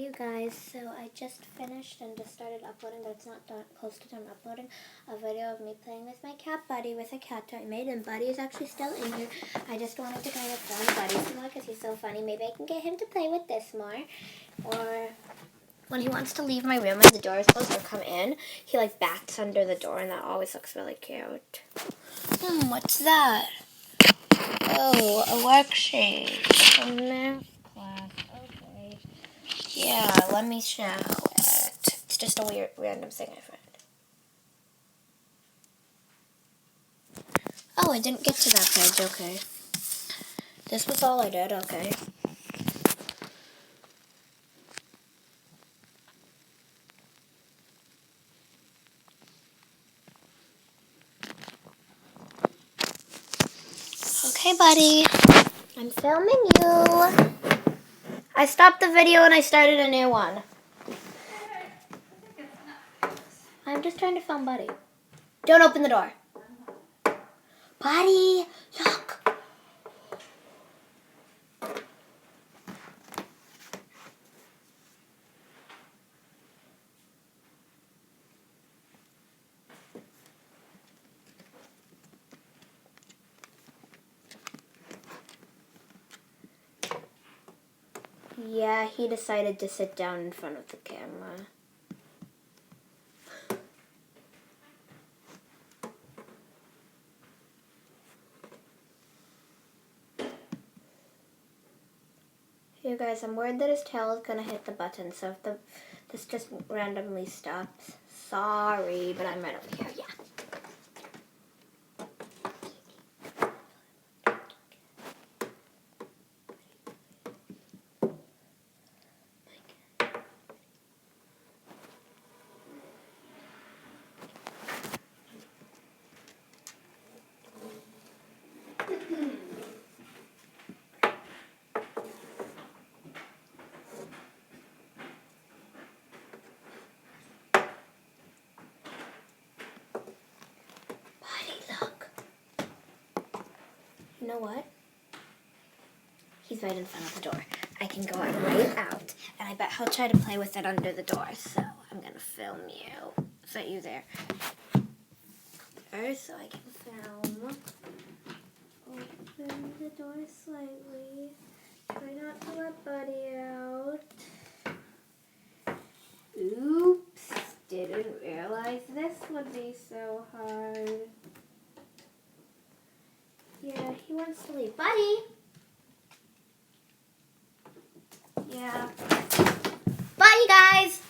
you guys. So I just finished and just started uploading, but it's not done, close to done uploading, a video of me playing with my cat Buddy with a cat toy I made, and Buddy is actually still in here. I just wanted to kind of film Buddy some more because he's so funny. Maybe I can get him to play with this more. Or when he wants to leave my room and the door is closed or come in, he like bats under the door, and that always looks really cute. What's that? Oh, a worksheet. A math class. Okay. Yeah, let me show it. It's just a weird, random thing I found. Oh, I didn't get to that page. Okay. This was all I did. Okay. Okay, Buddy. I'm filming you. I stopped the video and I started a new one. I'm just trying to film Buddy. Don't open the door. Buddy, look. Yeah, he decided to sit down in front of the camera. Here guys, I'm worried that his tail is gonna hit the button, so if this just randomly stops, sorry, but I'm right over here, yeah. Look. You know what? He's right in front of the door. I can go right out, and I bet he'll try to play with it under the door, so I'm going to film you. Is that you there? So I can film. Open the door slightly. Try not to let Buddy out. Oops. Didn't realize this would be so hard. Yeah, he wants to leave. Buddy! Yeah. Bye, you guys!